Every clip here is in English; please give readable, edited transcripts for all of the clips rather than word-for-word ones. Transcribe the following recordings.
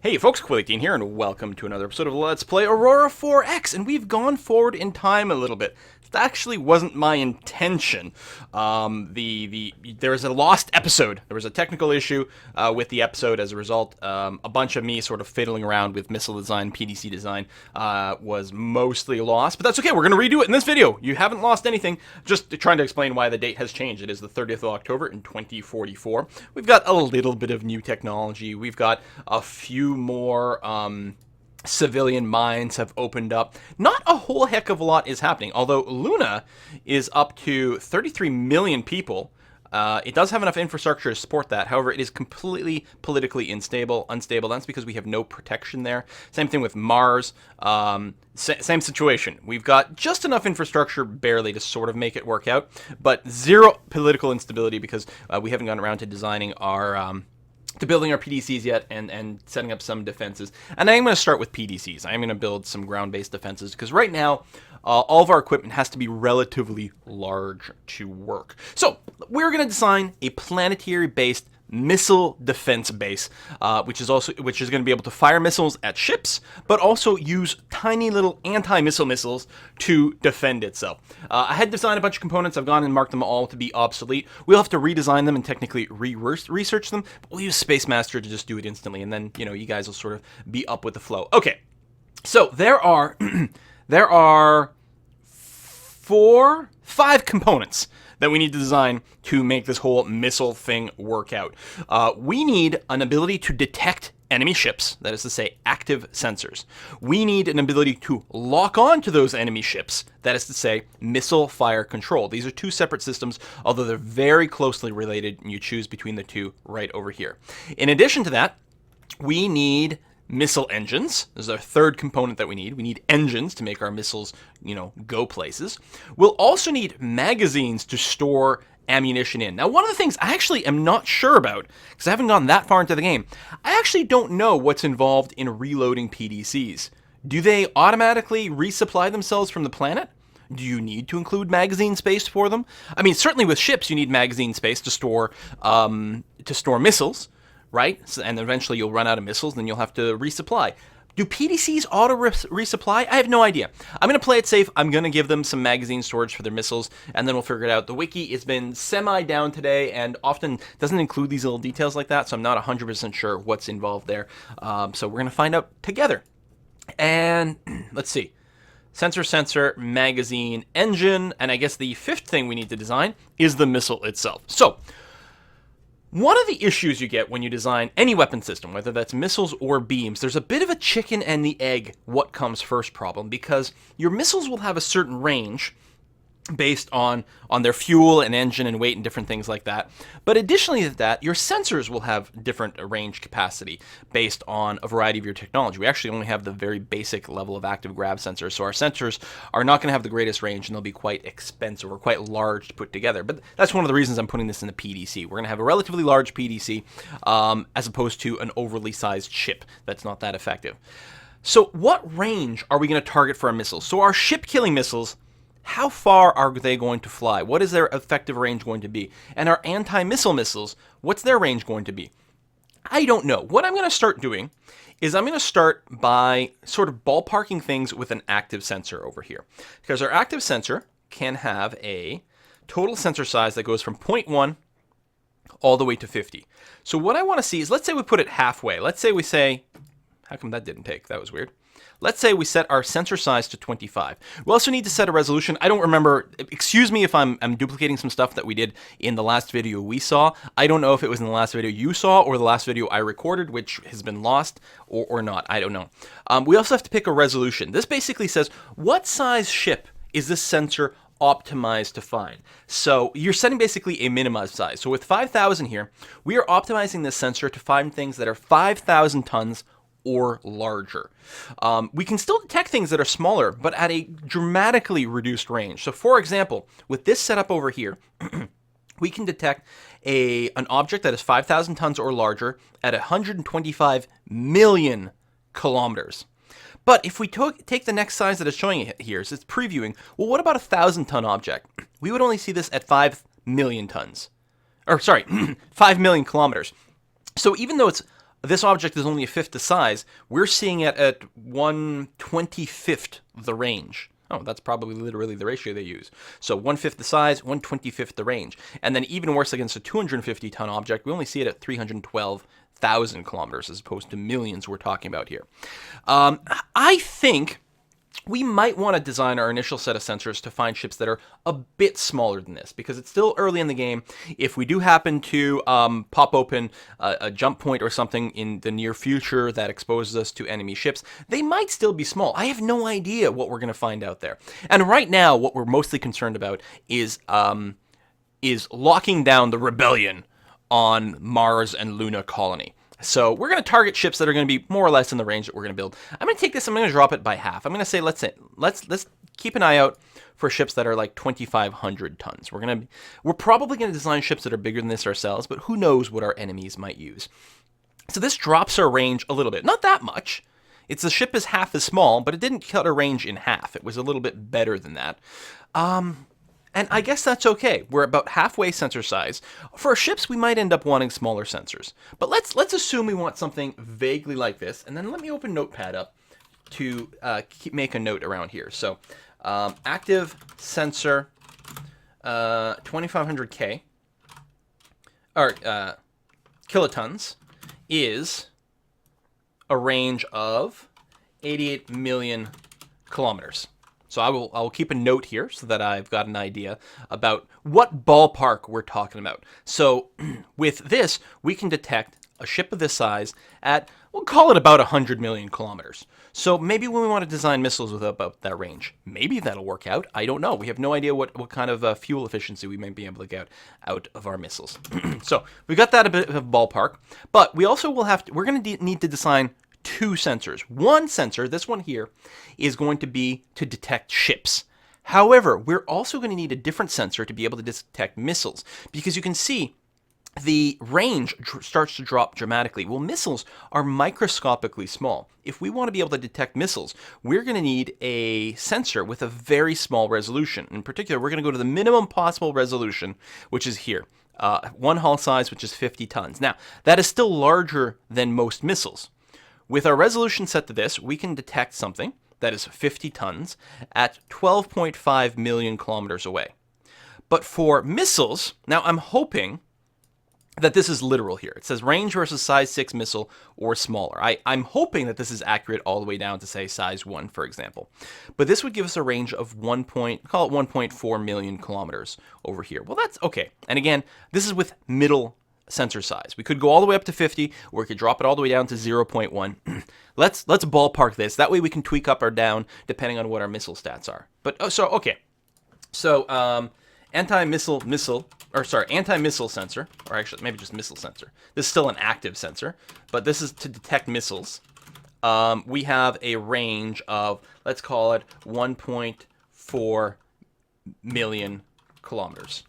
Hey folks, Quilly18 here, and welcome to another episode of Let's Play Aurora 4X, and we've gone forward in time a little bit. That actually wasn't my intention. There was a lost episode. There was a technical issue with the episode. As a result, a bunch of me sort of fiddling around with missile design, PDC design, was mostly lost. But that's okay, we're going to redo it in this video. You haven't lost anything. Just trying to explain why the date has changed. It is the 30th of October in 2044. We've got a little bit of new technology. We've got a few more civilian mines have opened up. Not a whole heck of a lot is happening, although Luna is up to 33 million people. It does have enough infrastructure to support that. However, it is completely politically unstable. That's because we have no protection there. Same thing with Mars. Same situation. We've got just enough infrastructure, barely, to sort of make it work out, but zero political instability because we haven't gotten around to designing our to building our PDCs yet and setting up some defenses. And I'm going to start with PDCs. I'm going to build some ground-based defenses because right now all of our equipment has to be relatively large to work. So we're going to design a planetary-based missile defense base, which is going to be able to fire missiles at ships, but also use tiny little anti-missile missiles to defend itself. I had designed a bunch of components. I've gone and marked them all to be obsolete. We'll have to redesign them and technically research them, but we'll use Space Master to just do it instantly, and then you guys will sort of be up with the flow. Okay, so there are there are 5 components that we need to design to make this whole missile thing work out. We need an ability to detect enemy ships, that is to say, active sensors. We need an ability to lock on to those enemy ships, that is to say, missile fire control. These are 2 separate systems, although they're very closely related, and you choose between the 2 right over here. In addition to that, we need missile engines. This is our 3rd component that we need. We need engines to make our missiles, go places. We'll also need magazines to store ammunition in. Now, one of the things I actually am not sure about, because I haven't gone that far into the game, I actually don't know what's involved in reloading PDCs. Do they automatically resupply themselves from the planet? Do you need to include magazine space for them? I mean, certainly with ships, you need magazine space to store missiles, right? And eventually you'll run out of missiles, then you'll have to resupply. Do PDCs auto-resupply? I have no idea. I'm going to play it safe. I'm going to give them some magazine storage for their missiles, and then we'll figure it out. The wiki has been semi-down today, and often doesn't include these little details like that, so I'm not 100% sure what's involved there. So we're going to find out together. And let's see. Sensor, magazine, engine, and I guess the 5th thing we need to design is the missile itself. So one of the issues you get when you design any weapon system, whether that's missiles or beams, there's a bit of a chicken and the egg what comes first problem, because your missiles will have a certain range based on their fuel and engine and weight and different things like that. But additionally to that, your sensors will have different range capacity based on a variety of your technology. We actually only have the very basic level of active grav sensors, so our sensors are not going to have the greatest range, and they'll be quite expensive or quite large to put together. But that's one of the reasons I'm putting this in the PDC. We're going to have a relatively large PDC as opposed to an overly sized ship that's not that effective. So what range are we going to target for our missiles? So our ship-killing missiles, how far are they going to fly? What is their effective range going to be? And our anti-missile missiles, what's their range going to be? I don't know. What I'm going to start doing is I'm going to start by sort of ballparking things with an active sensor over here. Because our active sensor can have a total sensor size that goes from 0.1 all the way to 50. So what I want to see is, let's say we put it halfway. Let's say we say, how come that didn't take? That was weird. Let's say we set our sensor size to 25. We also need to set a resolution. I don't remember, excuse me if I'm duplicating some stuff that we did in the last video we saw. I don't know if it was in the last video you saw or the last video I recorded, which has been lost or not. I don't know. We also have to pick a resolution. This basically says, what size ship is this sensor optimized to find? So you're setting basically a minimized size. So with 5,000 here, we are optimizing this sensor to find things that are 5,000 tons or larger. We can still detect things that are smaller, but at a dramatically reduced range. So for example, with this setup over here, we can detect an object that is 5,000 tons or larger at 125 million kilometers. But if we take the next size that it's showing here, so it's previewing, well, what about a 1,000-ton object? We would only see this at 5 million tons. Or sorry, 5 million kilometers. So even though it's this object is only a fifth the size, we're seeing it at 1/25th the range. Oh, that's probably literally the ratio they use. So 1/5 the size, 1/25th the range. And then even worse against a 250-ton object, we only see it at 312,000 kilometers as opposed to millions we're talking about here. I think we might want to design our initial set of sensors to find ships that are a bit smaller than this, because it's still early in the game. If we do happen to pop open a jump point or something in the near future that exposes us to enemy ships, they might still be small. I have no idea what we're going to find out there. And right now, what we're mostly concerned about is locking down the rebellion on Mars and Luna colony. So we're going to target ships that are going to be more or less in the range that we're going to build. I'm going to take this, I'm going to drop it by half. I'm going to say, let's keep an eye out for ships that are like 2,500 tons. We're probably going to design ships that are bigger than this ourselves, but who knows what our enemies might use. So this drops our range a little bit. Not that much. The ship is half as small, but it didn't cut our range in half. It was a little bit better than that. And I guess that's okay. We're about halfway sensor size. For our ships, we might end up wanting smaller sensors. But let's assume we want something vaguely like this. And then let me open Notepad up to make a note around here. So active sensor 2,500K, or kilotons, is a range of 88 million kilometers. So I will keep a note here so that I've got an idea about what ballpark we're talking about. So with this, we can detect a ship of this size at, we'll call it about 100 million kilometers. So maybe when we want to design missiles with about that range, maybe that'll work out. I don't know. We have no idea what kind of fuel efficiency we might be able to get out of our missiles. So we got that a bit of a ballpark, but we also will have to, we're going to need to design two sensors. One sensor, this one here, is going to be to detect ships. However, we're also going to need a different sensor to be able to detect missiles, because you can see the range starts to drop dramatically. Well, missiles are microscopically small. If we want to be able to detect missiles, we're going to need a sensor with a very small resolution. In particular, we're going to go to the minimum possible resolution, which is here. One hull size, which is 50 tons. Now, that is still larger than most missiles. With our resolution set to this, we can detect something that is 50 tons at 12.5 million kilometers away. But for missiles, now I'm hoping that this is literal here. It says range versus size 6 missile or smaller. I'm hoping that this is accurate all the way down to, say, size 1, for example. But this would give us a range of call it 1.4 million kilometers over here. Well, that's okay. And again, this is with middle sensor size. We could go all the way up to 50, or we could drop it all the way down to 0.1. Let's ballpark this. That way we can tweak up or down depending on what our missile stats are. But okay. So anti-missile sensor, or actually maybe just missile sensor. This is still an active sensor, but this is to detect missiles. We have a range of, let's call it 1.4 million kilometers.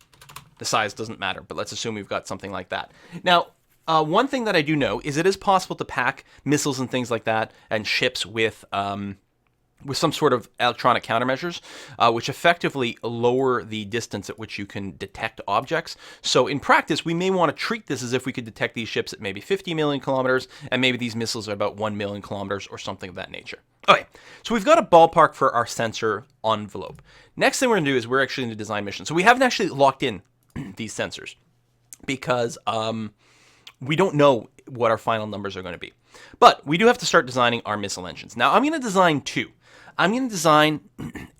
The size doesn't matter, but let's assume we've got something like that. Now, one thing that I do know is it is possible to pack missiles and things like that and ships with some sort of electronic countermeasures, which effectively lower the distance at which you can detect objects. So in practice, we may want to treat this as if we could detect these ships at maybe 50 million kilometers, and maybe these missiles are about 1 million kilometers or something of that nature. Okay, so we've got a ballpark for our sensor envelope. Next thing we're going to do is we're actually going to design missions. So we haven't actually locked in these sensors because we don't know what our final numbers are going to be. But we do have to start designing our missile engines. Now, I'm going to design two. I'm going to design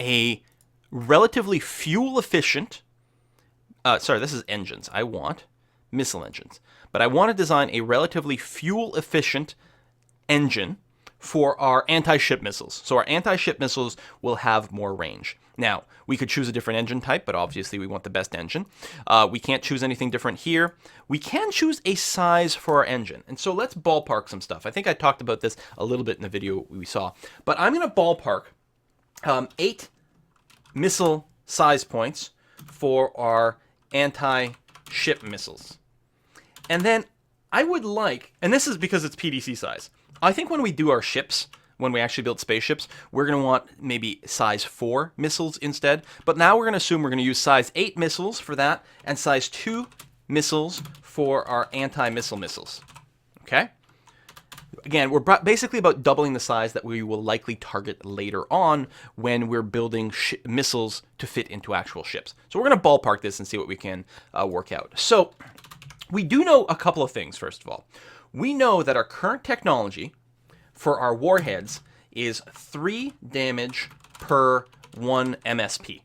a relatively fuel-efficient... sorry, this is engines. I want missile engines. But I want to design a relatively fuel-efficient engine for our anti-ship missiles. So our anti-ship missiles will have more range. Now, we could choose a different engine type, but obviously we want the best engine. We can't choose anything different here. We can choose a size for our engine. And so let's ballpark some stuff. I think I talked about this a little bit in the video we saw. But I'm going to ballpark 8 missile size points for our anti-ship missiles. And then I would like, and this is because it's PDC size, I think when we do our ships, when we actually build spaceships, we're going to want maybe size 4 missiles instead. But now we're going to assume we're going to use size 8 missiles for that and size 2 missiles for our anti-missile missiles. Okay? Again, we're basically about doubling the size that we will likely target later on when we're building missiles to fit into actual ships. So we're going to ballpark this and see what we can work out. So we do know a couple of things, first of all. We know that our current technology for our warheads is 3 damage per 1 MSP.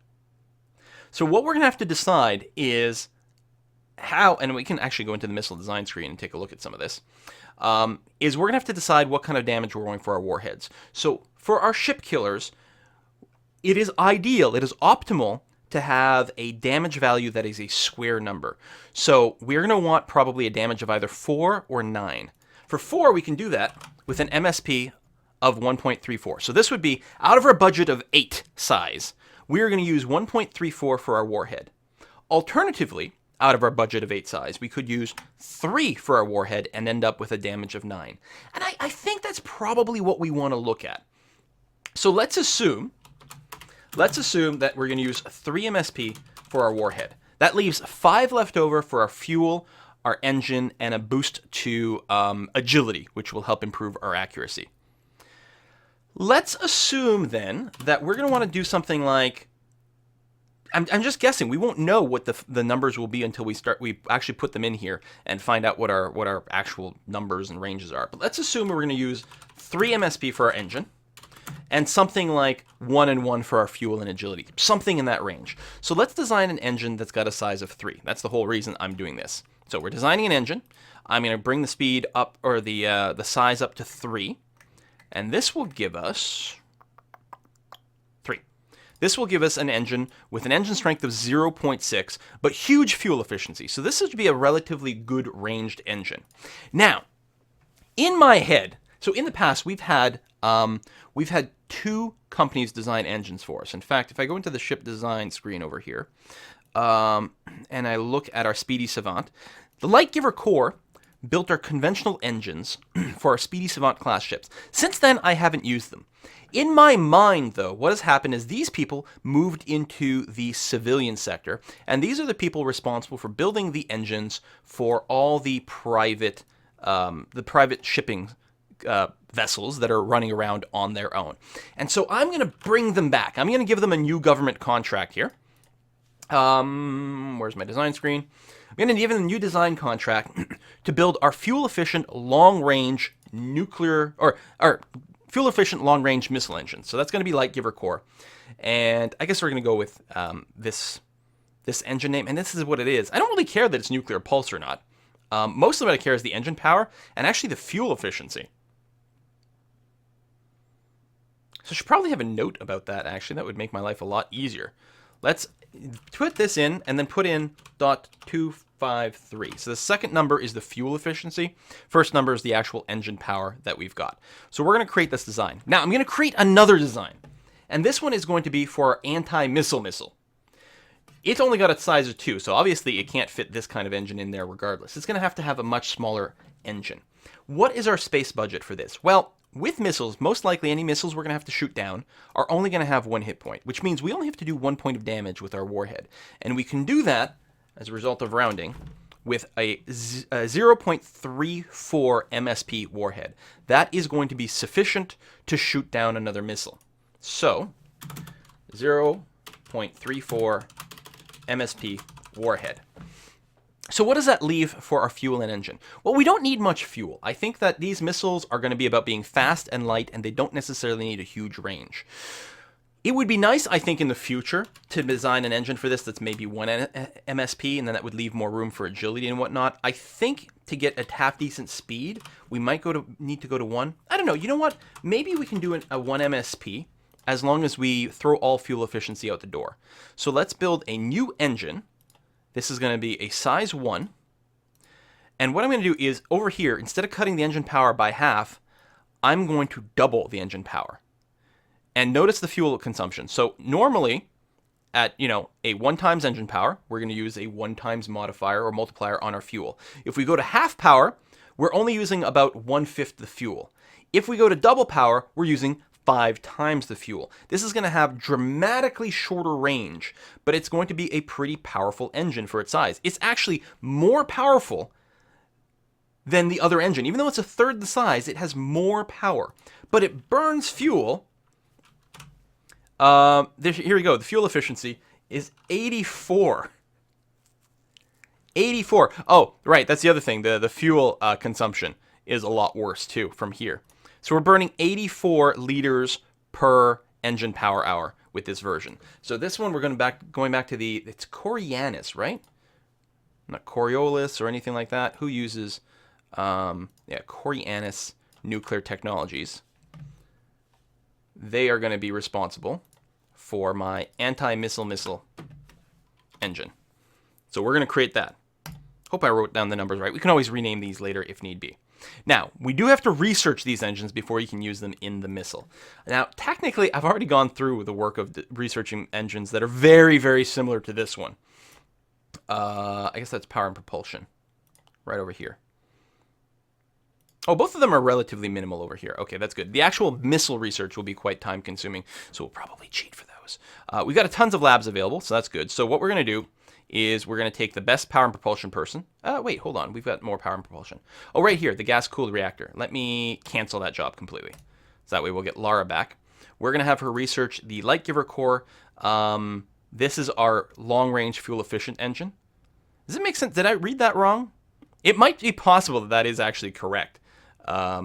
So what we're going to have to decide is how, and we can actually go into the missile design screen and take a look at some of this, is we're going to have to decide what kind of damage we're going for our warheads. So for our ship killers, it is ideal, it is optimal to have a damage value that is a square number. So we're going to want probably a damage of either 4 or 9. For 4, we can do that with an MSP of 1.34. So this would be, out of our budget of 8 size, we are going to use 1.34 for our warhead. Alternatively, out of our budget of 8 size, we could use 3 for our warhead and end up with a damage of 9. And I think that's probably what we want to look at. So let's assume that we're going to use 3 MSP for our warhead. That leaves 5 left over for our fuel, our engine, and a boost to agility, which will help improve our accuracy. Let's assume then that we're going to want to do something like, I'm just guessing. We won't know what the numbers will be until we actually put them in here and find out what our actual numbers and ranges are. But let's assume we're going to use 3 MSP for our engine and something like 1 and 1 for our fuel and agility, something in that range. So let's design an engine that's got a size of 3. That's the whole reason I'm doing this. So we're designing an engine. I'm going to bring the speed up, or the size up to 3, and this will give us 3. This will give us an engine with an engine strength of 0.6, but huge fuel efficiency. So this would be a relatively good ranged engine. Now, in my head, so in the past we've had 2 companies design engines for us. In fact, if I go into the ship design screen over here, and I look at our Speedy Savant, the Lightgiver Corps built our conventional engines for our Speedy Savant class ships. Since then, I haven't used them. In my mind, though, what has happened is these people moved into the civilian sector, and these are the people responsible for building the engines for all the private shipping vessels that are running around on their own. And so I'm going to bring them back. I'm going to give them a new government contract here. Where's my design screen? I'm going to give them a new design contract to build our fuel-efficient long-range nuclear, or fuel-efficient long-range missile engine. So that's going to be Lightgiver Corps. And I guess we're going to go with this engine name, and this is what it is. I don't really care that it's nuclear pulse or not. Most of what I care is the engine power and actually the fuel efficiency. So I should probably have a note about that, actually. That would make my life a lot easier. Let's put this in and then put in .253. So the second number is the fuel efficiency. First number is the actual engine power that we've got. So we're going to create this design. Now I'm going to create another design. And this one is going to be for our anti-missile missile. It's only got a size of 2, so obviously it can't fit this kind of engine in there regardless. It's going to have a much smaller engine. What is our space budget for this? Well, with missiles, most likely any missiles we're going to have to shoot down are only going to have 1 hit point, which means we only have to do 1 point of damage with our warhead. And we can do that, as a result of rounding, with a 0.34 MSP warhead. That is going to be sufficient to shoot down another missile. So, 0.34 MSP warhead. So what does that leave for our fuel and engine? Well, we don't need much fuel. I think that these missiles are going to be about being fast and light, and they don't necessarily need a huge range. It would be nice, I think, in the future to design an engine for this that's maybe 1 MSP, and then that would leave more room for agility and whatnot. I think to get a half-decent speed, we might need to go to 1. I don't know. You know what? Maybe we can do a 1 MSP as long as we throw all fuel efficiency out the door. So let's build a new engine. This is going to be a size 1. And what I'm going to do is, over here, instead of cutting the engine power by half, I'm going to double the engine power. And notice the fuel consumption. So normally, at a 1 times engine power, we're going to use a 1 times modifier or multiplier on our fuel. If we go to half power, we're only using about 1/5 the fuel. If we go to double power, we're using 5 times the fuel. This is going to have dramatically shorter range, but it's going to be a pretty powerful engine for its size. It's actually more powerful than the other engine. Even though it's a third the size, it has more power. But it burns fuel. Here we go. The fuel efficiency is 84. 84. Oh, right. That's the other thing. The fuel consumption is a lot worse, too, from here. So we're burning 84 liters per engine power hour with this version. So this one, we're going back to it's Coriolis, right? Not Coriolis or anything like that. Who uses, Coriolis Nuclear Technologies. They are going to be responsible for my anti-missile engine. So we're going to create that. Hope I wrote down the numbers right. We can always rename these later if need be. Now, we do have to research these engines before you can use them in the missile. Now, technically, I've already gone through the work of researching engines that are very, very similar to this one. I guess that's power and propulsion. Right over here. Oh, both of them are relatively minimal over here. Okay, that's good. The actual missile research will be quite time-consuming, so we'll probably cheat for those. We've got tons of labs available, so that's good. So what we're going to do is we're going to take the best power and propulsion person. Wait, hold on. We've got more power and propulsion. Oh, right here, the gas-cooled reactor. Let me cancel that job completely. So that way we'll get Lara back. We're going to have her research the light giver core. This is our long-range fuel-efficient engine. Does it make sense? Did I read that wrong? It might be possible that is actually correct. Let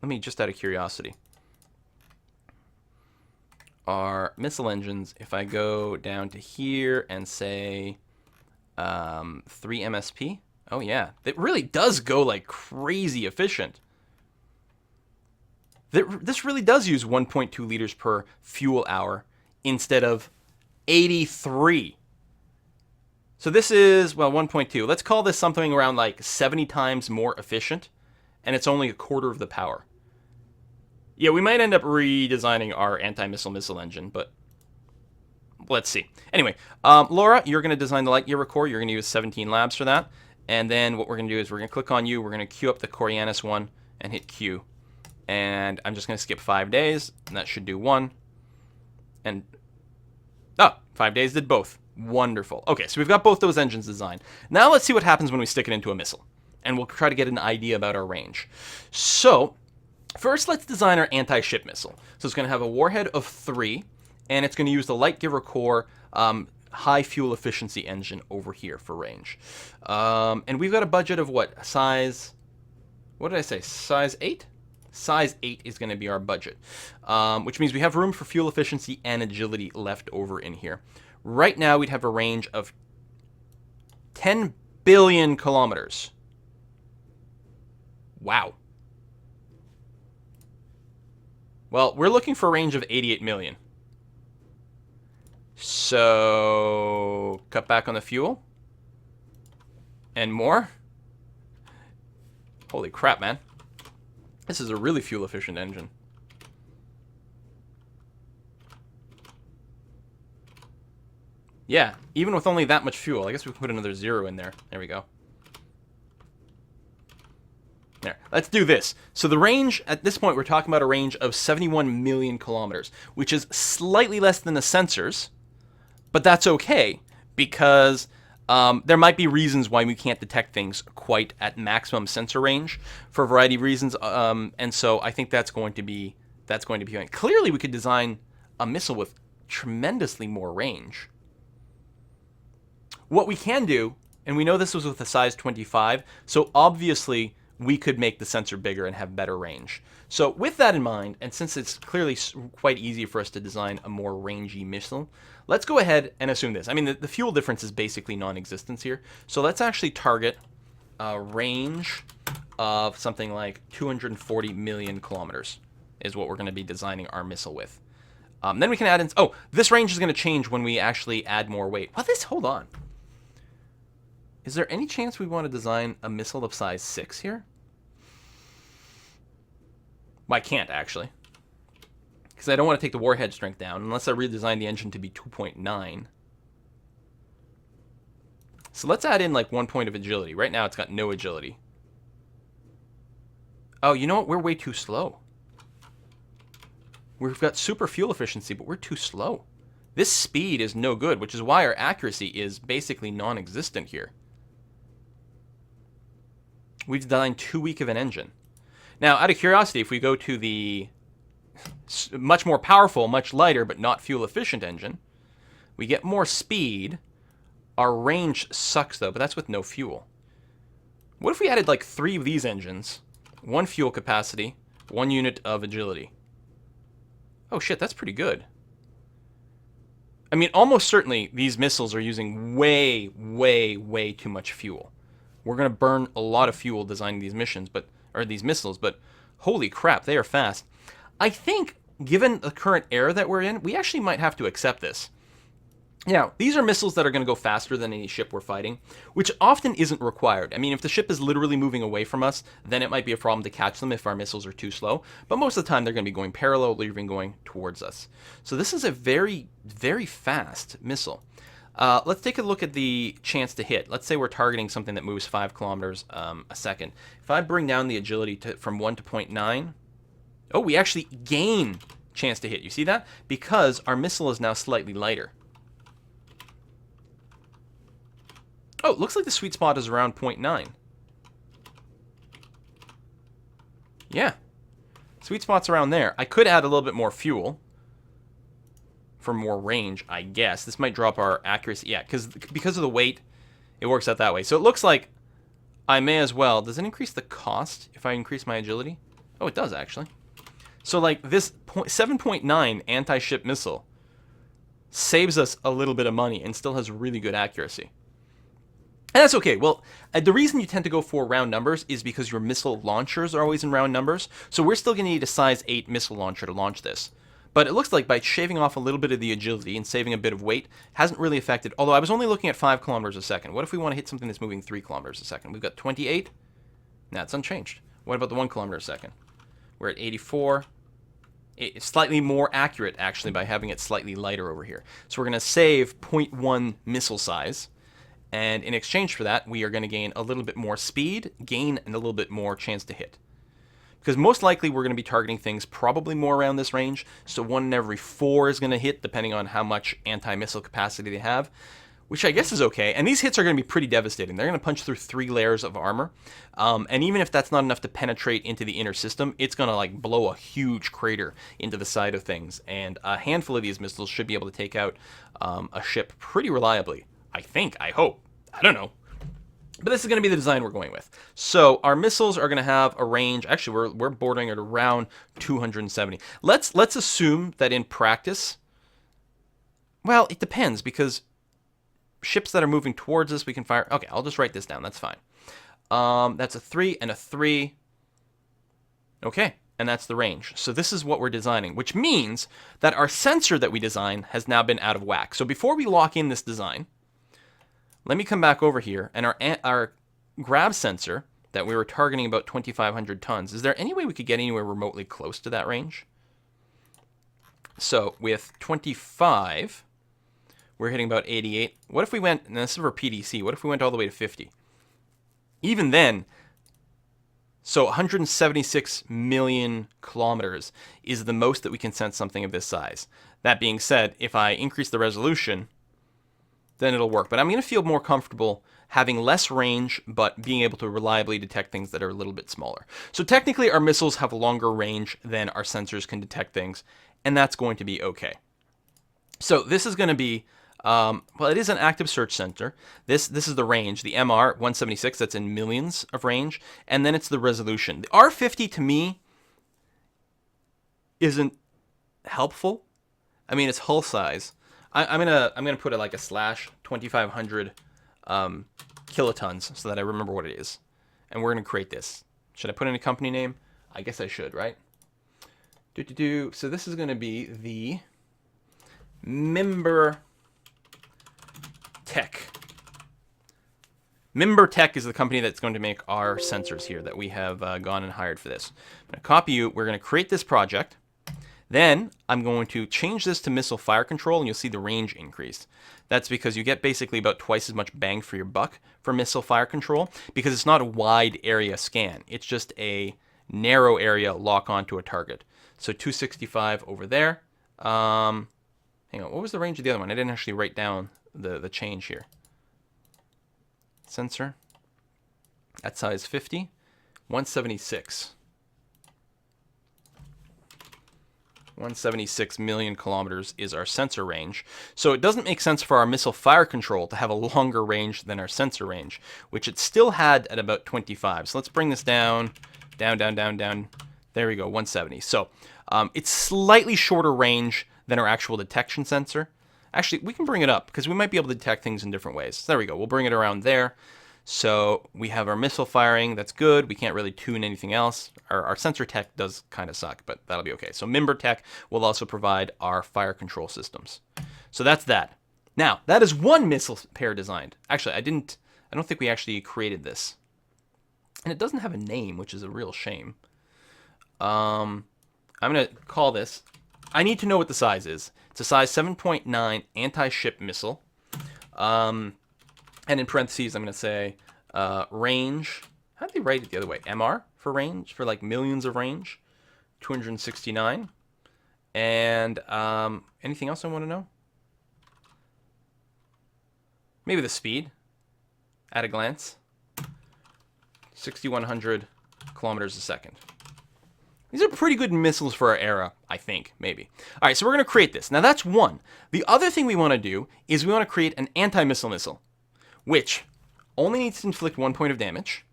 me just out of curiosity. Our missile engines, if I go down to here and say 3 MSP, oh yeah, it really does go like crazy efficient. This really does use 1.2 liters per fuel hour instead of 83. So this is, well, 1.2. Let's call this something around like 70 times more efficient, and it's only a quarter of the power. Yeah, we might end up redesigning our anti-missile engine, but let's see. Anyway, Laura, you're going to design the light giver core. You're going to use 17 labs for that. And then what we're going to do is we're going to click on you. We're going to queue up the Coriolis one and hit Q. And I'm just going to skip 5 days, and that should do 1. And, 5 days did both. Wonderful. Okay, so we've got both those engines designed. Now let's see what happens when we stick it into a missile. And we'll try to get an idea about our range. So, first, let's design our anti-ship missile. So it's going to have a warhead of 3, and it's going to use the light giver core high fuel efficiency engine over here for range. And we've got a budget of what? Size, what did I say? Size 8? Size 8 is going to be our budget, which means we have room for fuel efficiency and agility left over in here. Right now, we'd have a range of 10 billion kilometers. Wow. Well, we're looking for a range of 88 million. So, cut back on the fuel. And more. Holy crap, man. This is a really fuel-efficient engine. Yeah, even with only that much fuel. I guess we can put another 0 in there. There we go. There. Let's do this. So the range, at this point, we're talking about a range of 71 million kilometers, which is slightly less than the sensors, but that's okay, because there might be reasons why we can't detect things quite at maximum sensor range for a variety of reasons, and so I think that's going to be fine. Clearly, we could design a missile with tremendously more range. What we can do, and we know this was with a size 25, so obviously we could make the sensor bigger and have better range. So with that in mind, and since it's clearly quite easy for us to design a more rangy missile, let's go ahead and assume this. I mean, the fuel difference is basically non-existent here. So let's actually target a range of something like 240 million kilometers is what we're going to be designing our missile with. Then we can add in... Oh, this range is going to change when we actually add more weight. Hold on. Is there any chance we want to design a missile of size 6 here? Well, I can't, actually. Because I don't want to take the warhead strength down, unless I redesign the engine to be 2.9. So let's add in, like, 1 point of agility. Right now, it's got no agility. Oh, you know what? We're way too slow. We've got super fuel efficiency, but we're too slow. This speed is no good, which is why our accuracy is basically non-existent here. We've designed too weak of an engine. Now, out of curiosity, if we go to the much more powerful, much lighter, but not fuel efficient engine, we get more speed. Our range sucks though, but that's with no fuel. What if we added like 3 of these engines, 1 fuel capacity, 1 unit of agility? Oh shit, that's pretty good. I mean, almost certainly these missiles are using way, way, way too much fuel. We're going to burn a lot of fuel designing these missions, or these missiles, but holy crap, they are fast. I think, given the current era that we're in, we actually might have to accept this. Now, these are missiles that are going to go faster than any ship we're fighting, which often isn't required. I mean, if the ship is literally moving away from us, then it might be a problem to catch them if our missiles are too slow. But most of the time, they're going to be going parallel or even going towards us. So this is a very, very fast missile. Let's take a look at the chance to hit. Let's say we're targeting something that moves 5 kilometers a second. If I bring down the agility from 1 to 0.9, oh, we actually gain chance to hit. You see that? Because our missile is now slightly lighter. Oh, it looks like the sweet spot is around 0.9. Yeah. Sweet spot's around there. I could add a little bit more fuel for more range, I guess. This might drop our accuracy. Yeah, because of the weight, it works out that way. So it looks like I may as well. Does it increase the cost if I increase my agility? Oh, it does, actually. So, like, this 7.9 anti-ship missile saves us a little bit of money and still has really good accuracy. And that's okay. Well, the reason you tend to go for round numbers is because your missile launchers are always in round numbers. So we're still going to need a size 8 missile launcher to launch this. But it looks like by shaving off a little bit of the agility and saving a bit of weight hasn't really affected. Although I was only looking at 5 kilometers a second. What if we want to hit something that's moving 3 kilometers a second? We've got 28. Nah, it's unchanged. What about the 1 kilometer a second? We're at 84. It's slightly more accurate, actually, by having it slightly lighter over here. So we're going to save 0.1 missile size. And in exchange for that, we are going to gain a little bit more speed, gain, and a little bit more chance to hit. Because most likely we're going to be targeting things probably more around this range. So 1 in every 4 is going to hit, depending on how much anti-missile capacity they have, which I guess is okay. And these hits are going to be pretty devastating. They're going to punch through 3 layers of armor. And even if that's not enough to penetrate into the inner system, it's going to like blow a huge crater into the side of things. And a handful of these missiles should be able to take out a ship pretty reliably. I think, I hope, I don't know. But this is going to be the design we're going with. So our missiles are going to have a range. Actually, we're bordering at around 270. Let's assume that in practice, well, it depends because ships that are moving towards us, we can fire. Okay, I'll just write this down. That's fine. That's a 3 and a 3. Okay, and that's the range. So this is what we're designing, which means that our sensor that we design has now been out of whack. So before we lock in this design, let me come back over here, and our grab sensor that we were targeting about 2,500 tons, is there any way we could get anywhere remotely close to that range? So with 25, we're hitting about 88. What if we went, and this is for PDC, what if we went all the way to 50? Even then, so 176 million kilometers is the most that we can sense something of this size. That being said, if I increase the resolution, then it'll work. But I'm going to feel more comfortable having less range, but being able to reliably detect things that are a little bit smaller. So technically, our missiles have longer range than our sensors can detect things, and that's going to be okay. So this is going to be, well, it is an active search sensor. This is the range, the MR 176, that's in millions of range, and then it's the resolution. The R50 to me isn't helpful. I mean, it's hull size. I'm gonna put it like a slash 2,500 kilotons so that I remember what it is, and we're gonna create this. Should I put in a company name? I guess I should, right? So this is gonna be the Member Tech. Member Tech is the company that's going to make our sensors here that we have gone and hired for this. I'm gonna copy you. We're gonna create this project. Then I'm going to change this to missile fire control, and you'll see the range increase. That's because you get basically about twice as much bang for your buck for missile fire control, because it's not a wide area scan. It's just a narrow area lock onto a target. So 265 over there. Hang on, what was the range of the other one? I didn't actually write down the change here. Sensor at size 50. 176. 176 million kilometers is our sensor range. So it doesn't make sense for our missile fire control to have a longer range than our sensor range, which it still had at about 25. So let's bring this down, down. There we go, 170. So it's slightly shorter range than our actual detection sensor. Actually, we can bring it up because we might be able to detect things in different ways. There we go. We'll bring it around there. So we have our missile firing. That's good. We can't really tune anything else. Our sensor tech does kind of suck, but that'll be okay. So member tech will also provide our fire control systems. So that's that. Now, that is one missile pair designed. Actually, I don't think we actually created this. And it doesn't have a name, which is a real shame. I'm going to call this, I need to know what the size is. It's a size 7.9 anti-ship missile. And in parentheses, I'm going to say range. How do they write it the other way? MR for range, for like millions of range. 269. And anything else I want to know? Maybe the speed at a glance. 6,100 kilometers a second. These are pretty good missiles for our era, I think, maybe. All right, so we're going to create this. Now, that's one. The other thing we want to do is we want to create an anti-missile missile, which only needs to inflict 1 point of damage,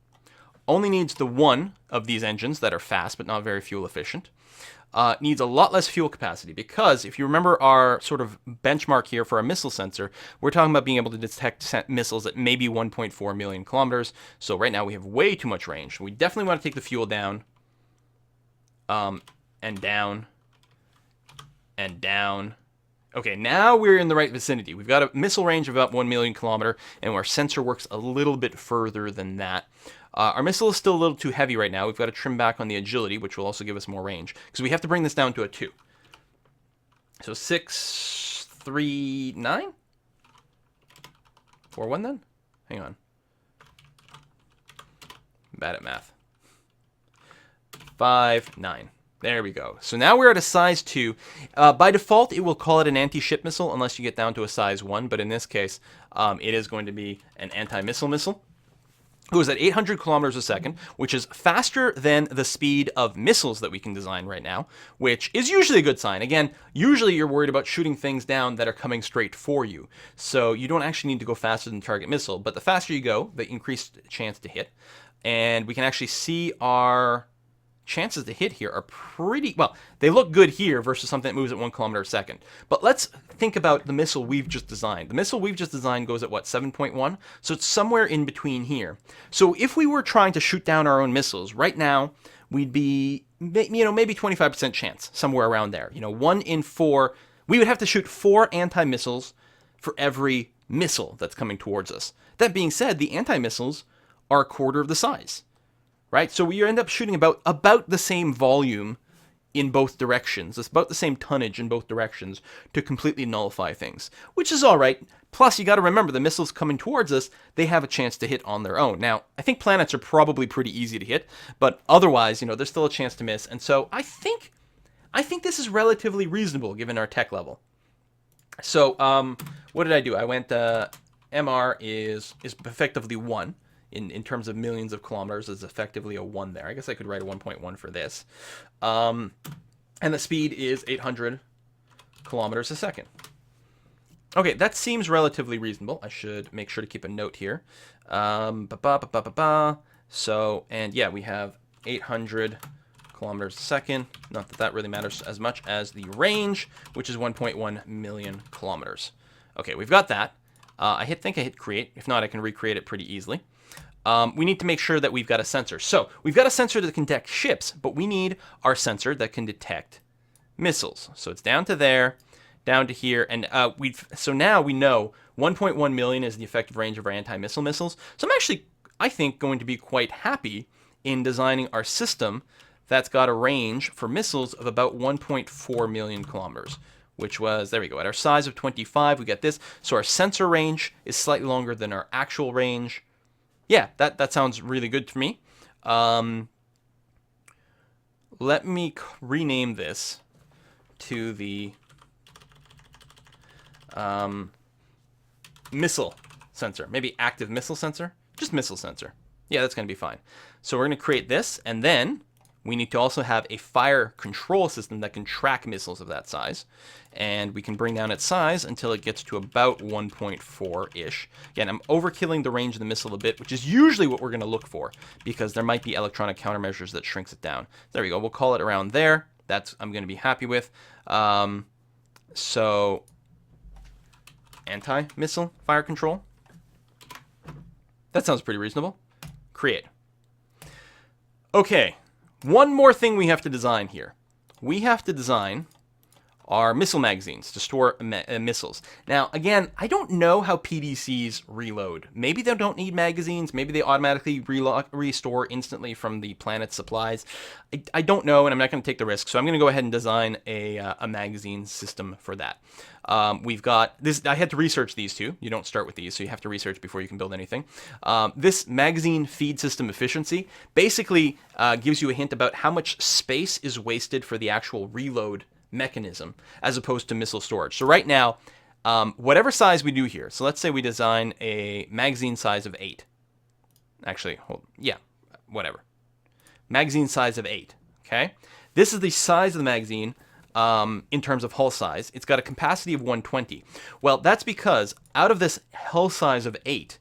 only needs the one of these engines that are fast but not very fuel efficient, needs a lot less fuel capacity because if you remember our sort of benchmark here for our missile sensor, we're talking about being able to detect missiles at maybe 1.4 million kilometers. So right now we have way too much range. We definitely want to take the fuel down, and down, and down. Okay, now we're in the right vicinity. We've got a missile range of about 1 million kilometer, and our sensor works a little bit further than that. Our missile is still a little too heavy right now. We've got to trim back on the agility, which will also give us more range, because we have to bring this down to a 2. So 6, 3, 9? 4, 1 then? Hang on. Bad at math. 5, 9. There we go. So now we're at a size 2. By default, it will call it an anti-ship missile unless you get down to a size 1. But in this case, it is going to be an anti-missile missile. It goes at 800 kilometers a second, which is faster than the speed of missiles that we can design right now, which is usually a good sign. Again, usually you're worried about shooting things down that are coming straight for you. So you don't actually need to go faster than the target missile. But the faster you go, the increased chance to hit. And we can actually see our chances to hit here are pretty, well, they look good here versus something that moves at 1 kilometer a second. But let's think about the missile we've just designed. The missile we've just designed goes at what, 7.1? So it's somewhere in between here. So if we were trying to shoot down our own missiles, right now, we'd be, maybe 25% chance, somewhere around there. 1 in 4, we would have to shoot 4 anti-missiles for every missile that's coming towards us. That being said, the anti-missiles are a quarter of the size. Right? So we end up shooting about the same volume in both directions. It's about the same tonnage in both directions to completely nullify things, which is all right. Plus, you got to remember, the missiles coming towards us, they have a chance to hit on their own. Now, I think planets are probably pretty easy to hit, but otherwise, there's still a chance to miss. And so I think this is relatively reasonable given our tech level. So what did I do? I went, MR is effectively 1. In terms of millions of kilometers, is effectively a 1 there. I guess I could write a 1.1 for this. And the speed is 800 kilometers a second. Okay, that seems relatively reasonable. I should make sure to keep a note here. So, and yeah, we have 800 kilometers a second. Not that that really matters as much as the range, which is 1.1 million kilometers. Okay, we've got that. I think I hit create. If not, I can recreate it pretty easily. We need to make sure that we've got a sensor. So we've got a sensor that can detect ships, but we need our sensor that can detect missiles. So it's down to there, down to here, and so now we know 1.1 million is the effective range of our anti-missile missiles. So I'm actually, I think, going to be quite happy in designing our system that's got a range for missiles of about 1.4 million kilometers, which was, there we go, at our size of 25, we get this. So our sensor range is slightly longer than our actual range. Yeah, that sounds really good to me. Let me rename this to the missile sensor. Maybe active missile sensor? Just missile sensor. Yeah, that's going to be fine. So we're going to create this, and then we need to also have a fire control system that can track missiles of that size. And we can bring down its size until it gets to about 1.4-ish. Again, I'm overkilling the range of the missile a bit, which is usually what we're going to look for, because there might be electronic countermeasures that shrinks it down. There we go. We'll call it around there. That's I'm going to be happy with. So anti-missile fire control. That sounds pretty reasonable. Create. Okay, one more thing we have to design here. We have to design our missile magazines to store missiles. Now, again, I don't know how PDCs reload. Maybe they don't need magazines. Maybe they automatically restore instantly from the planet's supplies. I don't know, and I'm not going to take the risk. So I'm going to go ahead and design a magazine system for that. We've got this. I had to research these two. You don't start with these, so you have to research before you can build anything. This magazine feed system efficiency basically gives you a hint about how much space is wasted for the actual reload mechanism as opposed to missile storage. So right now, whatever size we do here, so let's say we design a magazine size of 8. Actually, whatever. Magazine size of 8, okay? This is the size of the magazine in terms of hull size. It's got a capacity of 120. Well, that's because out of this hull size of 8,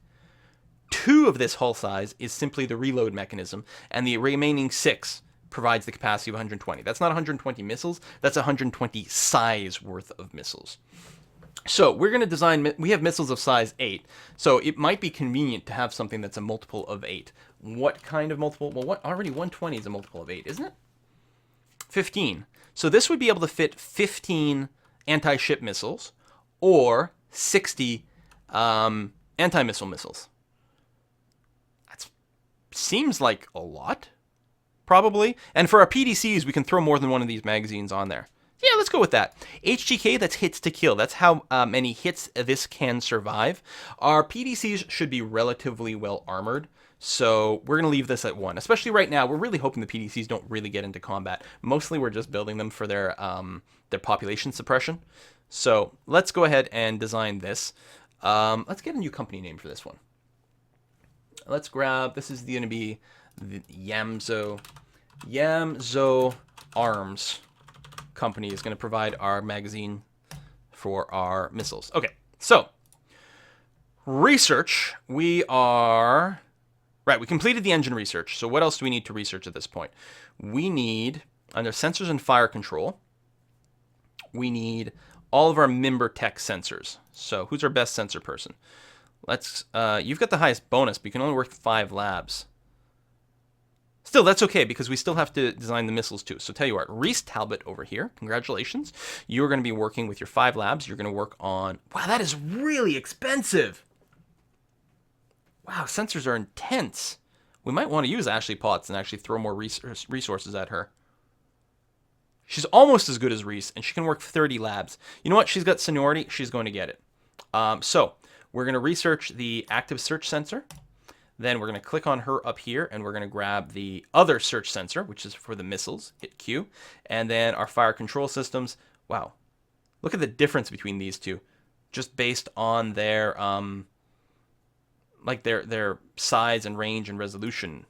2 of this hull size is simply the reload mechanism, and the remaining 6 provides the capacity of 120. That's not 120 missiles. That's 120 size worth of missiles. So we're going to design, we have missiles of size 8. So it might be convenient to have something that's a multiple of 8. What kind of multiple? Well, already 120 is a multiple of 8, isn't it? 15. So this would be able to fit 15 anti-ship missiles or 60 anti-missile missiles. That seems like a lot. Probably. And for our PDCs, we can throw more than one of these magazines on there. Yeah, let's go with that. HGK, that's hits to kill. That's how many hits this can survive. Our PDCs should be relatively well armored. So we're going to leave this at 1. Especially right now, we're really hoping the PDCs don't really get into combat. Mostly we're just building them for their population suppression. So let's go ahead and design this. Let's get a new company name for this one. Let's grab, this is going to be the Yamzo Arms company is going to provide our magazine for our missiles. Okay, so research. We completed the engine research. So what else do we need to research at this point? We need, under sensors and fire control, we need all of our member tech sensors. So who's our best sensor person? You've got the highest bonus, but you can only work 5 labs. Still, that's okay, because we still have to design the missiles too. So tell you what, Reese Talbot over here, congratulations. You're going to be working with your 5 labs. You're going to work on... Wow, that is really expensive. Wow, sensors are intense. We might want to use Ashley Potts and actually throw more resources at her. She's almost as good as Reese, and she can work 30 labs. You know what? She's got seniority. She's going to get it. So we're going to research the active search sensor. Then we're going to click on her up here, and we're going to grab the other search sensor, which is for the missiles. Hit Q. And then our fire control systems. Wow. Look at the difference between these two. Just based on their their size and range and resolution.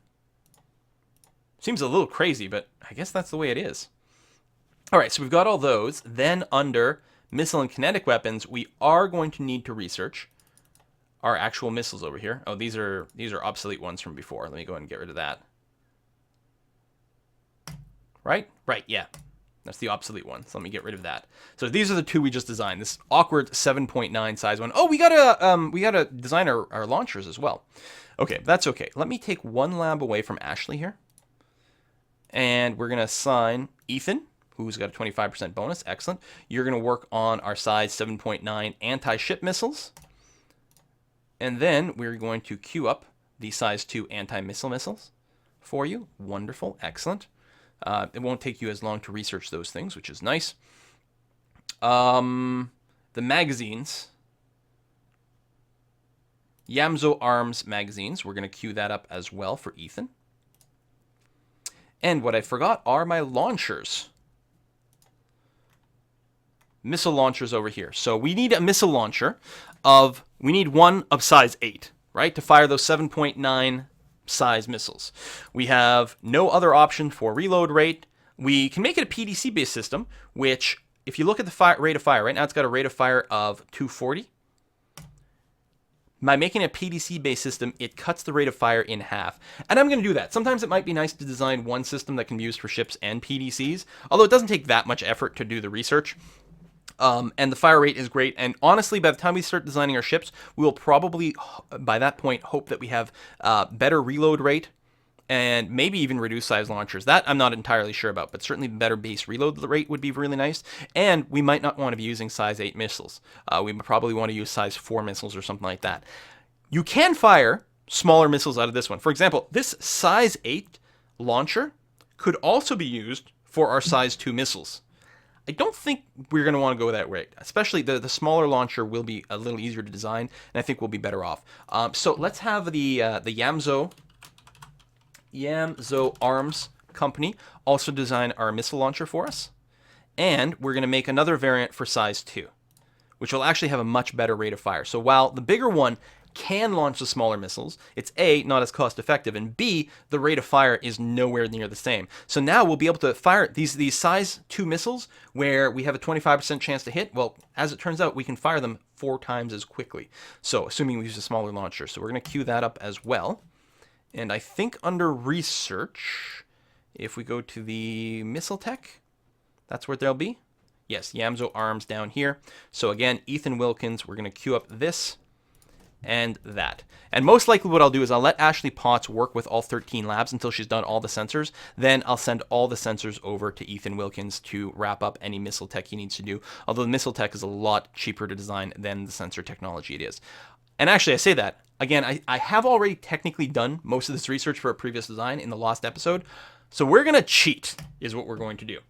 Seems a little crazy, but I guess that's the way it is. All right, so we've got all those. Then under missile and kinetic weapons, we are going to need to research our actual missiles over here. Oh, these are obsolete ones from before. Let me go ahead and get rid of that. Right? Right, yeah. That's the obsolete one. So let me get rid of that. So these are the 2 we just designed. This awkward 7.9 size one. Oh, we gotta design our launchers as well. Okay, that's okay. Let me take 1 lab away from Ashley here. And we're gonna assign Ethan, who's got a 25% bonus. Excellent. You're gonna work on our size 7.9 anti-ship missiles. And then we're going to queue up the size 2 anti-missile missiles for you. Wonderful. Excellent. It won't take you as long to research those things, which is nice. The magazines. Yamzo Arms magazines. We're going to queue that up as well for Ethan. And what I forgot are my launchers. Missile launchers over here. So we need a missile launcher we need one of size 8, right? To fire those 7.9 size missiles. We have no other option for reload rate. We can make it a PDC-based system, which, if you look at the rate of fire, right now it's got a rate of fire of 240. By making a PDC-based system, it cuts the rate of fire in half. And I'm going to do that. Sometimes it might be nice to design one system that can be used for ships and PDCs, although it doesn't take that much effort to do the research. And the fire rate is great. And honestly, by the time we start designing our ships, we will probably, by that point, hope that we have better reload rate and maybe even reduced size launchers. That I'm not entirely sure about, but certainly better base reload rate would be really nice. And we might not want to be using size 8 missiles. We probably want to use size 4 missiles or something like that. You can fire smaller missiles out of this one. For example, this size 8 launcher could also be used for our size 2 missiles. I don't think we're going to want to go that way. Especially the smaller launcher will be a little easier to design, and I think we'll be better off. So let's have the Yamzo Arms Company also design our missile launcher for us. And we're going to make another variant for size 2, which will actually have a much better rate of fire. So while the bigger one can launch the smaller missiles, it's A, not as cost effective, and B, the rate of fire is nowhere near the same. So now we'll be able to fire these size 2 missiles where we have a 25% chance to hit. Well, as it turns out, we can fire them 4 times as quickly. So assuming we use a smaller launcher. So we're going to queue that up as well. And I think under research, if we go to the missile tech, that's where they'll be. Yes, Yamzo Arms down here. So again, Ethan Wilkins, we're going to queue up this and that. And most likely what I'll do is I'll let Ashley Potts work with all 13 labs until she's done all the sensors. Then I'll send all the sensors over to Ethan Wilkins to wrap up any missile tech he needs to do. Although the missile tech is a lot cheaper to design than the sensor technology it is. And actually, I say that, again, I have already technically done most of this research for a previous design in the last episode. So we're going to cheat, is what we're going to do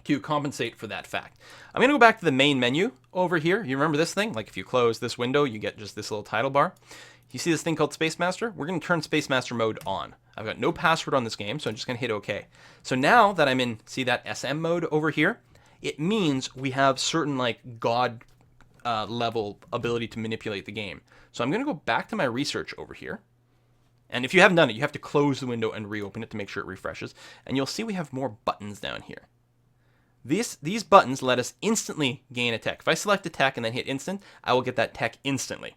to compensate for that fact. I'm going to go back to the main menu over here. You remember this thing? Like if you close this window, you get just this little title bar. You see this thing called Space Master? We're going to turn Space Master mode on. I've got no password on this game, so I'm just going to hit OK. So now that I'm in, see that SM mode over here? It means we have certain like God level ability to manipulate the game. So I'm going to go back to my research over here. And if you haven't done it, you have to close the window and reopen it to make sure it refreshes. And you'll see we have more buttons down here. These buttons let us instantly gain a tech. If I select a tech and then hit instant, I will get that tech instantly.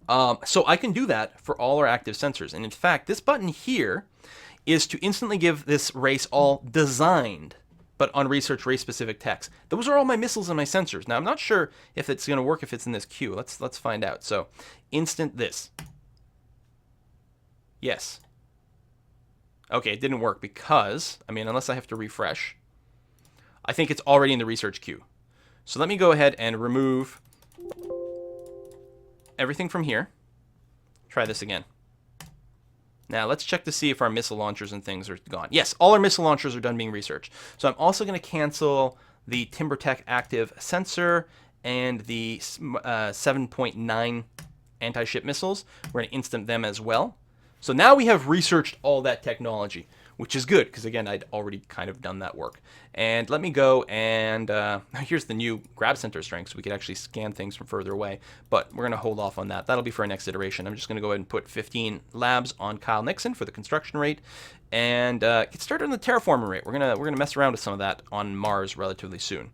So I can do that for all our active sensors. And in fact, this button here is to instantly give this race all designed, but on research race-specific techs. Those are all my missiles and my sensors. Now, I'm not sure if it's going to work if it's in this queue. Let's find out. So instant this. Yes. Okay, it didn't work because, I mean, unless I have to refresh, I think it's already in the research queue. So let me go ahead and remove everything from here. Try this again. Now let's check to see if our missile launchers and things are gone. Yes, all our missile launchers are done being researched. So I'm also going to cancel the TimberTech active sensor and the 7.9 anti-ship missiles. We're going to instant them as well. So now we have researched all that technology, which is good because, again, I'd already kind of done that work. And let me go and here's the new grab center strength, so we could actually scan things from further away. But we're going to hold off on that. That'll be for our next iteration. I'm just going to go ahead and put 15 labs on Kyle Nixon for the construction rate and get started on the terraforming rate. We're gonna mess around with some of that on Mars relatively soon.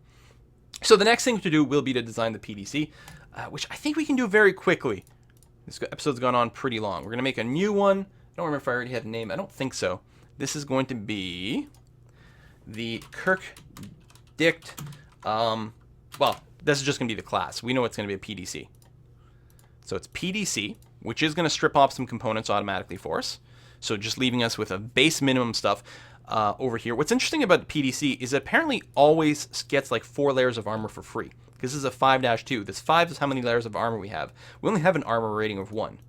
So the next thing to do will be to design the PDC, which I think we can do very quickly. This episode's gone on pretty long. We're going to make a new one. I don't remember if I already had a name. I don't think so. This is going to be the Kirk Dict. Well, this is just going to be the class. We know it's going to be a PDC. So it's PDC, which is going to strip off some components automatically for us. So just leaving us with a base minimum stuff over here. What's interesting about the PDC is it apparently always gets like 4 layers of armor for free. This is a 5-2. This 5 is how many layers of armor we have. We only have an armor rating of 1.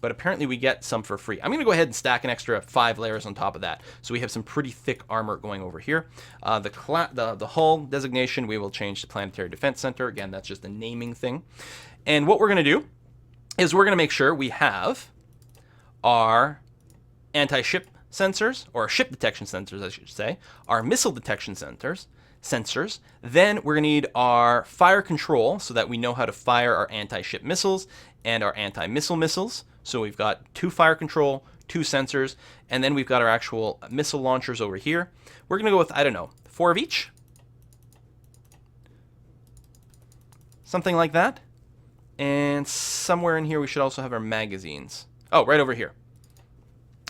But apparently we get some for free. I'm going to go ahead and stack an extra 5 layers on top of that. So we have some pretty thick armor going over here. The hull designation we will change to Planetary Defense Center. Again, that's just a naming thing. And what we're going to do is we're going to make sure we have our anti-ship sensors, or ship detection sensors, I should say, our missile detection sensors, sensors. Then we're going to need our fire control so that we know how to fire our anti-ship missiles and our anti-missile missiles. So we've got 2 fire control, 2 sensors, and then we've got our actual missile launchers over here. We're going to go with, I don't know, 4 of each? Something like that. And somewhere in here we should also have our magazines. Oh, right over here.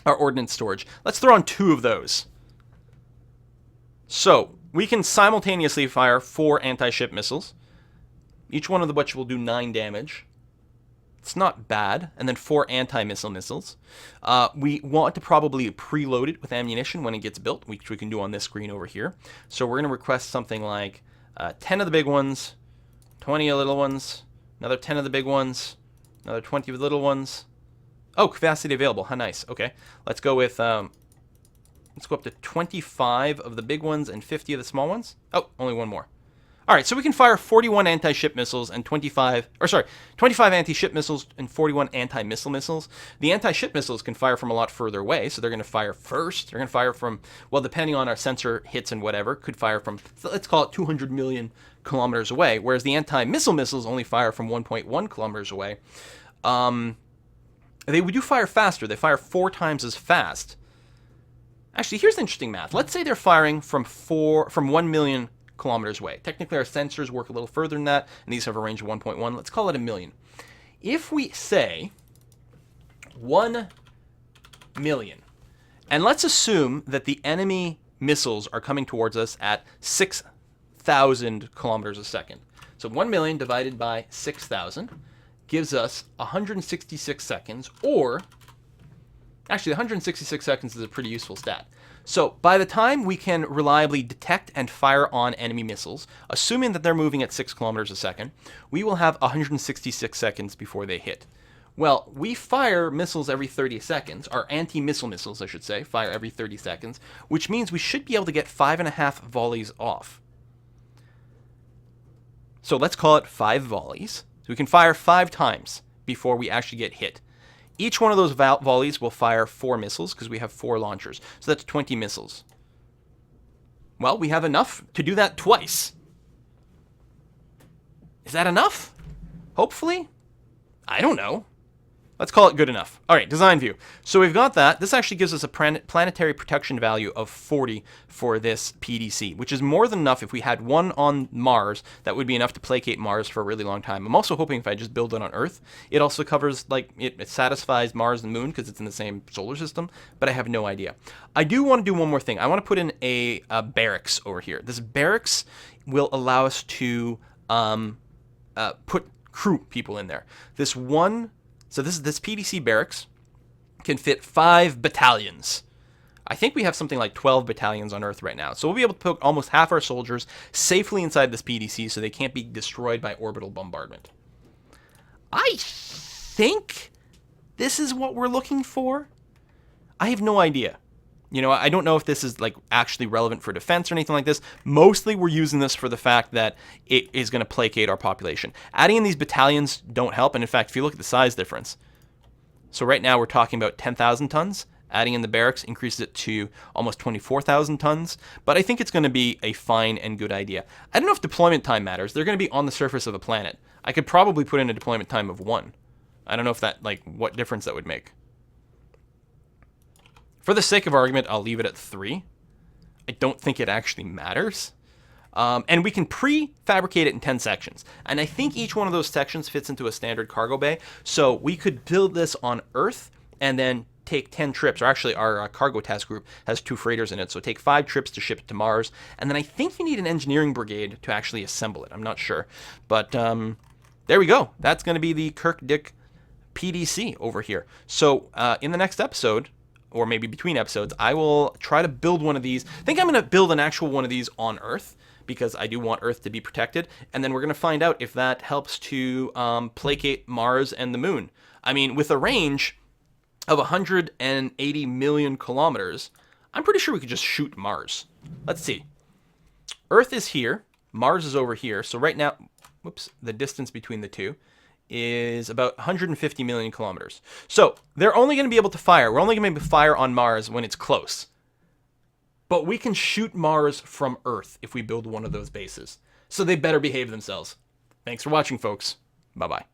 Our ordnance storage. Let's throw on 2 of those. So we can simultaneously fire 4 anti-ship missiles, each one of which will do 9 damage. It's not bad. And then 4 anti-missile missiles. We want to probably preload it with ammunition when it gets built, which we can do on this screen over here. So we're going to request something like 10 of the big ones, 20 of the little ones, another 10 of the big ones, another 20 of the little ones. Oh, capacity available. How nice. Okay, let's go with let's go up to 25 of the big ones and 50 of the small ones. Oh, only one more. All right, so we can fire 41 anti-ship missiles and 25 anti-ship missiles and 41 anti-missile missiles. The anti-ship missiles can fire from a lot further away, so they're going to fire first. They're going to fire from, well, depending on our sensor hits and whatever, could fire from, let's call it 200 million kilometers away, whereas the anti-missile missiles only fire from 1.1 kilometers away. They do fire faster. They fire 4 times as fast. Actually, here's the interesting math. Let's say they're firing from 1 million kilometers away. Technically, our sensors work a little further than that, and these have a range of 1.1. Let's call it 1 million. If we say 1 million, and let's assume that the enemy missiles are coming towards us at 6,000 kilometers a second. So 1 million divided by 6,000 gives us 166 seconds, or actually 166 seconds is a pretty useful stat. So by the time we can reliably detect and fire on enemy missiles, assuming that they're moving at 6 kilometers a second, we will have 166 seconds before they hit. Well, we fire missiles every 30 seconds, our anti-missile missiles, I should say, fire every 30 seconds, which means we should be able to get 5.5 volleys off. So let's call it 5 volleys. So we can fire 5 times before we actually get hit. Each one of those volleys will fire 4 missiles because we have 4 launchers. So that's 20 missiles. Well, we have enough to do that twice. Is that enough? Hopefully? I don't know. Let's call it good enough. All right, design view. So we've got that. This actually gives us a planetary protection value of 40 for this PDC, which is more than enough. If we had one on Mars, that would be enough to placate Mars for a really long time. I'm also hoping if I just build it on Earth, it also covers, like, it satisfies Mars and Moon because it's in the same solar system, but I have no idea. I do want to do one more thing. I want to put in a barracks over here. This barracks will allow us to put crew people in there. So this PDC barracks can fit 5 battalions. I think we have something like 12 battalions on Earth right now. So we'll be able to put almost half our soldiers safely inside this PDC so they can't be destroyed by orbital bombardment. I think this is what we're looking for. I have no idea. You know, I don't know if this is like actually relevant for defense or anything like this. Mostly we're using this for the fact that it is going to placate our population. Adding in these battalions don't help. And in fact, if you look at the size difference, so right now we're talking about 10,000 tons. Adding in the barracks increases it to almost 24,000 tons. But I think it's going to be a fine and good idea. I don't know if deployment time matters. They're going to be on the surface of a planet. I could probably put in a deployment time of 1. I don't know if that, like, what difference that would make. For the sake of argument, I'll leave it at 3. I don't think it actually matters. And we can prefabricate it in 10 sections. And I think each one of those sections fits into a standard cargo bay. So we could build this on Earth and then take 10 trips. Or actually, our cargo task group has 2 freighters in it. So take 5 trips to ship it to Mars. And then I think you need an engineering brigade to actually assemble it. I'm not sure. But there we go. That's going to be the Kirk Dick PDC over here. So in the next episode, or maybe between episodes, I will try to build one of these. I think I'm going to build an actual one of these on Earth because I do want Earth to be protected. And then we're going to find out if that helps to placate Mars and the Moon. I mean, with a range of 180 million kilometers, I'm pretty sure we could just shoot Mars. Let's see. Earth is here. Mars is over here. So right now, whoops, the distance between the two is about 150 million kilometers. So they're only going to be able to fire. We're only going to be able to fire on Mars when it's close. but we can shoot Mars from Earth if we build one of those bases. So they better behave themselves. Thanks for watching, folks. Bye-bye.